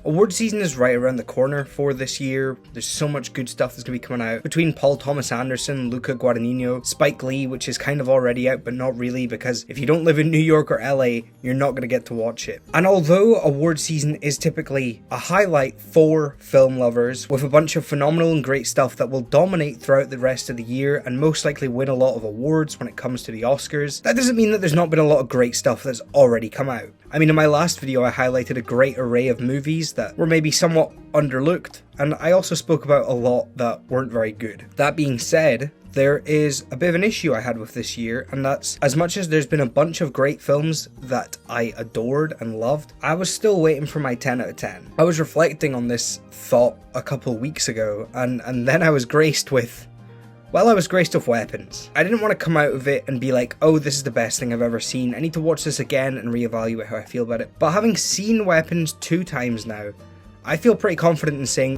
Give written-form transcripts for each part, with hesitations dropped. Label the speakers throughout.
Speaker 1: Award season is right around the corner for this year. There's so much good stuff that's going to be coming out. Between Paul Thomas Anderson, Luca Guadagnino, Spike Lee, which is kind of already out, but not really, because if you don't live in New York or LA, you're not going to get to watch it. And although award season is typically a highlight for film lovers, with a bunch of phenomenal and great stuff that will dominate throughout the rest of the year and most likely win a lot of awards when it comes to the Oscars, that doesn't mean that there's not been a lot of great stuff that's already come out. I mean, in my last video I highlighted a great array of movies that were maybe somewhat underlooked, and I also spoke about a lot that weren't very good. That being said, there is a bit of an issue I had with this year, and that's, as much as there's been a bunch of great films that I adored and loved, I was still waiting for my 10 out of 10. I was reflecting on this thought a couple of weeks ago, and then I was graced with Weapons. I didn't want to come out of it and be like, oh, this is the best thing I've ever seen. I need to watch this again and reevaluate how I feel about it. But having seen Weapons 2 times now, I feel pretty confident in saying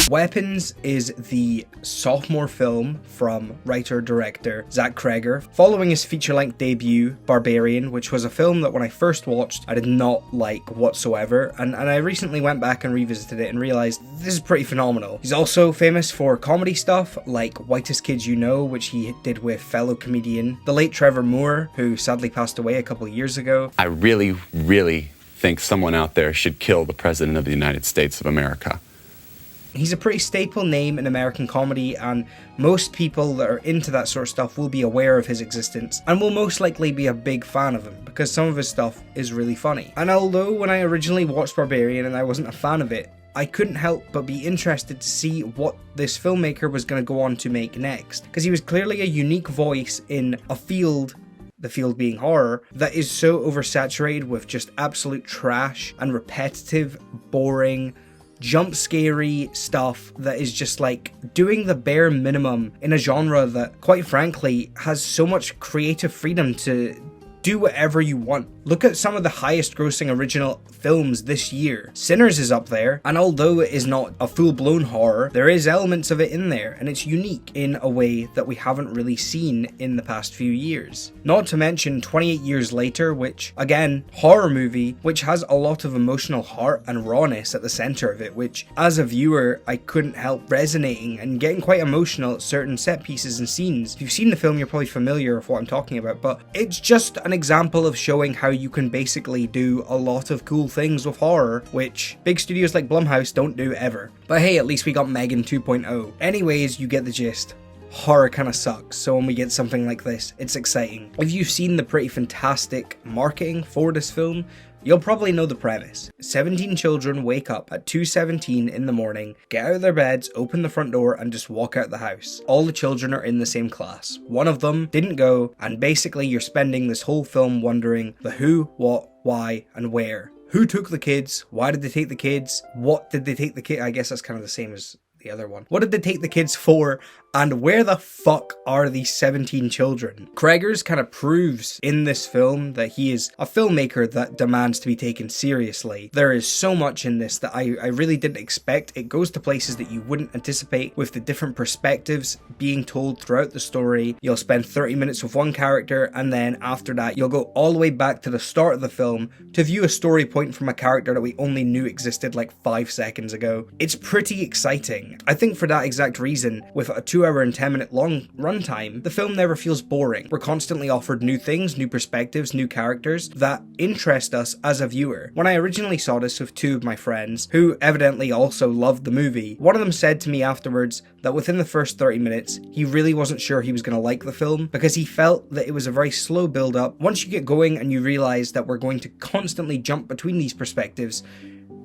Speaker 1: Weapons is the sophomore film from writer-director Zach Cregger, following his feature-length debut, Barbarian, which was a film that when I first watched, I did not like whatsoever, and I recently went back and revisited it and realised this is pretty phenomenal. He's also famous for comedy stuff like Whitest Kids You Know, which he did with fellow comedian, the late Trevor Moore, who sadly passed away a couple of years ago.
Speaker 2: I really think someone out there should kill the President of the United States of America.
Speaker 1: He's a pretty staple name in American comedy, and most people that are into that sort of stuff will be aware of his existence and will most likely be a big fan of him because some of his stuff is really funny. And although when I originally watched Barbarian and I wasn't a fan of it, I couldn't help but be interested to see what this filmmaker was going to go on to make next, because he was clearly a unique voice in a field, the field being horror, that is so oversaturated with just absolute trash and repetitive, boring, jump scary stuff that is just like doing the bare minimum in a genre that, quite frankly, has so much creative freedom to do whatever you want. Look at some of the highest grossing original films this year. Sinners is up there, and although it is not a full-blown horror, there is elements of it in there, and it's unique in a way that we haven't really seen in the past few years. Not to mention 28 Years Later, which, again, horror movie, which has a lot of emotional heart and rawness at the center of it, which, as a viewer, I couldn't help resonating and getting quite emotional at certain set pieces and scenes. If you've seen the film, you're probably familiar with what I'm talking about, but it's just an example of showing how you can basically do a lot of cool things with horror, which big studios like Blumhouse don't do ever. But hey, at least we got Megan 2.0. Anyways, you get the gist. Horror kind of sucks, so when we get something like this, it's exciting. If you've seen the pretty fantastic marketing for this film, you'll probably know the premise. 17 children wake up at 2:17 in the morning, get out of their beds, open the front door, and just walk out the house. All the children are in the same class. One of them didn't go, and basically you're spending this whole film wondering the who, what, why, and where. Who took the kids? Why did they take the kids? What did they take the kid? I guess that's kind of the same as the other one. What did they take the kids for? And where the fuck are these 17 children? Cregger's kind of proves in this film that he is a filmmaker that demands to be taken seriously. There is so much in this that I really didn't expect. It goes to places that you wouldn't anticipate with the different perspectives being told throughout the story. You'll spend 30 minutes with one character, and then after that you'll go all the way back to the start of the film to view a story point from a character that we only knew existed like 5 seconds ago. It's pretty exciting. I think for that exact reason, with a 2 hour and 10 minute long runtime, the film never feels boring. We're constantly offered new things, new perspectives, new characters that interest us as a viewer. When I originally saw this with 2 of my friends, who evidently also loved the movie, one of them said to me afterwards that within the first 30 minutes, he really wasn't sure he was going to like the film because he felt that it was a very slow build up. Once you get going and you realize that we're going to constantly jump between these perspectives,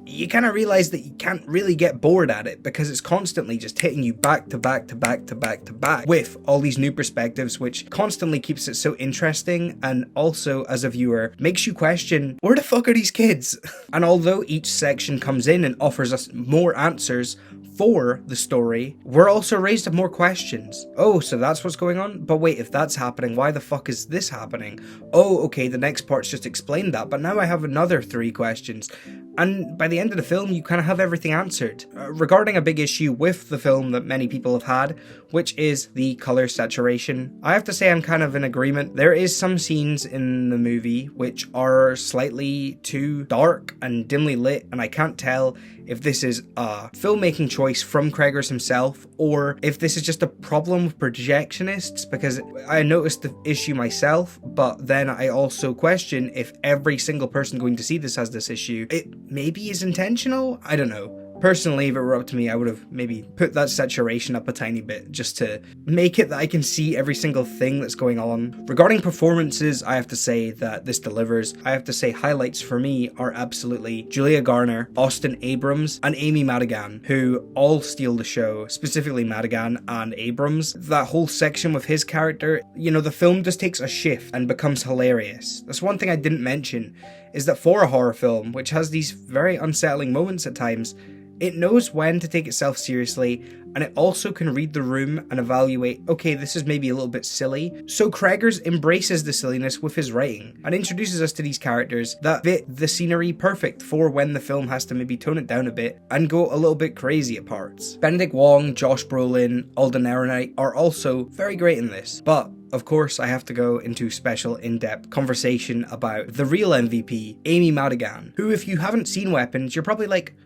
Speaker 1: you kind of realize that you can't really get bored at it because it's constantly just hitting you back to back to back to back to back with all these new perspectives, which constantly keeps it so interesting, and also as a viewer makes you question, where the fuck are these kids? And although each section comes in and offers us more answers for the story, we're also raised with more questions. Oh, so that's what's going on? But wait, if that's happening, why the fuck is this happening? Oh, okay, the next part's just explained that, but now I have another 3 questions. And by the end of the film, you kind of have everything answered. Regarding a big issue with the film that many people have had, which is the color saturation. I have to say I'm kind of in agreement. There is some scenes in the movie which are slightly too dark and dimly lit, and I can't tell if this is a filmmaking choice from Cregger's himself or if this is just a problem with projectionists, because I noticed the issue myself, but then I also question if every single person going to see this has this issue. It maybe is intentional? I don't know. Personally, if it were up to me, I would have maybe put that saturation up a tiny bit just to make it that I can see every single thing that's going on. Regarding performances, I have to say that this delivers. I have to say highlights for me are absolutely Julia Garner, Austin Abrams, and Amy Madigan, who all steal the show, specifically Madigan and Abrams. That whole section with his character, you know, the film just takes a shift and becomes hilarious. That's one thing I didn't mention, is that for a horror film, which has these very unsettling moments at times, it knows when to take itself seriously, and it also can read the room and evaluate, okay, this is maybe a little bit silly. So Cregger's embraces the silliness with his writing, and introduces us to these characters that fit the scenery perfect for when the film has to maybe tone it down a bit and go a little bit crazy at parts. Benedict Wong, Josh Brolin, Alden Ehrenreich are also very great in this, but of course, I have to go into special in-depth conversation about the real MVP, Amy Madigan, who, if you haven't seen Weapons, you're probably like,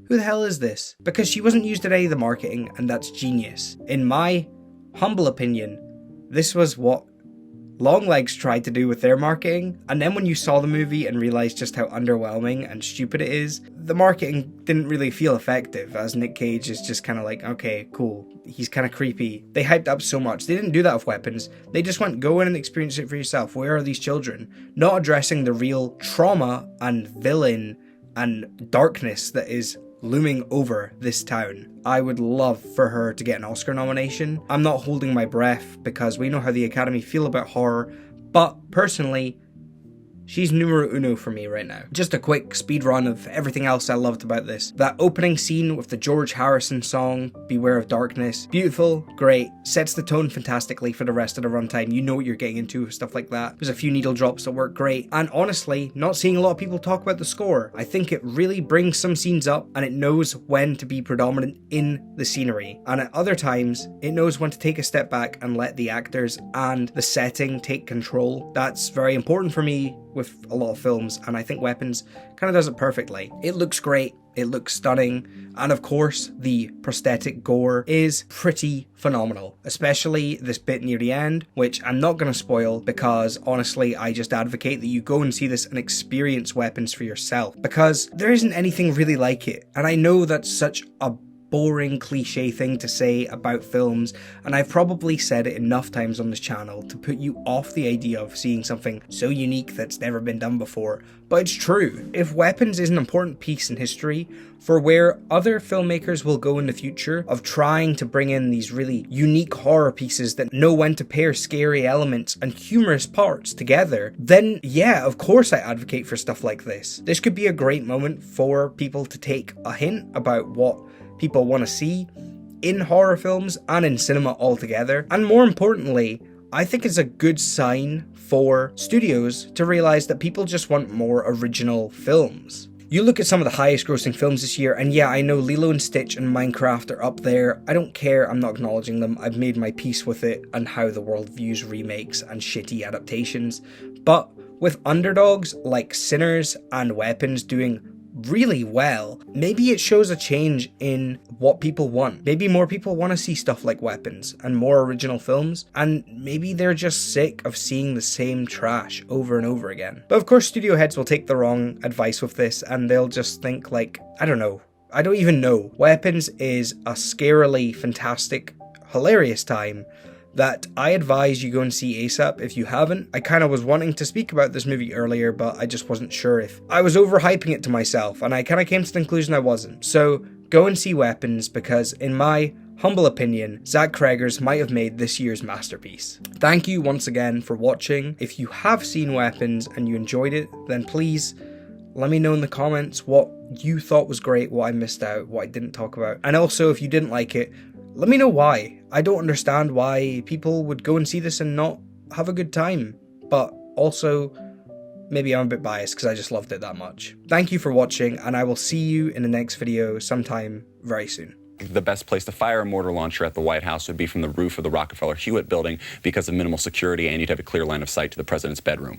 Speaker 1: who the hell is this? Because she wasn't used in any of the marketing, and that's genius. In my humble opinion, this was what Longlegs tried to do with their marketing, and then when you saw the movie and realised just how underwhelming and stupid it is, the marketing didn't really feel effective, as Nick Cage is just kind of like, okay, cool, he's kind of creepy. They hyped up so much. They didn't do that with Weapons. They just went, go in and experience it for yourself. Where are these children? Not addressing the real trauma and villain and darkness that is looming over this town. I would love for her to get an Oscar nomination. I'm not holding my breath because we know how the Academy feel about horror, but personally, she's numero uno for me right now. Just a quick speed run of everything else I loved about this. That opening scene with the George Harrison song, Beware of Darkness. Beautiful, great, sets the tone fantastically for the rest of the runtime. You know what you're getting into with stuff like that. There's a few needle drops that work great. And honestly, not seeing a lot of people talk about the score. I think it really brings some scenes up and it knows when to be predominant in the scenery. And at other times, it knows when to take a step back and let the actors and the setting take control. That's very important for me with a lot of films, and I think Weapons kind of does it perfectly. It looks great, it looks stunning, and of course the prosthetic gore is pretty phenomenal, especially this bit near the end, which I'm not going to spoil because honestly I just advocate that you go and see this and experience Weapons for yourself, because there isn't anything really like it. And I know that's such a boring cliche thing to say about films, and I've probably said it enough times on this channel to put you off the idea of seeing something so unique that's never been done before, but it's true. If Weapons is an important piece in history for where other filmmakers will go in the future of trying to bring in these really unique horror pieces that know when to pair scary elements and humorous parts together, then yeah, of course I advocate for stuff like this. This could be a great moment for people to take a hint about what people want to see in horror films and in cinema altogether. And more importantly, I think it's a good sign for studios to realize that people just want more original films. You look at some of the highest grossing films this year, and yeah, I know Lilo and Stitch and Minecraft are up there. I don't care, I'm not acknowledging them. I've made my peace with it and how the world views remakes and shitty adaptations. But with underdogs like Sinners and Weapons doing really well, maybe it shows a change in what people want. Maybe more people want to see stuff like Weapons and more original films, and maybe they're just sick of seeing the same trash over and over again. But of course studio heads will take the wrong advice with this and they'll just think like, I don't even know. Weapons is a scarily fantastic, hilarious time that I advise you go and see ASAP if you haven't. I kind of was wanting to speak about this movie earlier, but I just wasn't sure if I was overhyping it to myself, and I kind of came to the conclusion I wasn't. So go and see Weapons, because in my humble opinion, Zach Cregger's might have made this year's masterpiece. Thank you once again for watching. If you have seen Weapons and you enjoyed it, then please let me know in the comments what you thought was great, what I missed out, what I didn't talk about. And also, if you didn't like it, let me know why. I don't understand why people would go and see this and not have a good time. But also, maybe I'm a bit biased because I just loved it that much. Thank you for watching, and I will see you in the next video sometime very soon.
Speaker 2: think the best place to fire a mortar launcher at the White House would be from the roof of the Rockefeller Hewitt building because of minimal security, and you'd have a clear line of sight to the president's bedroom.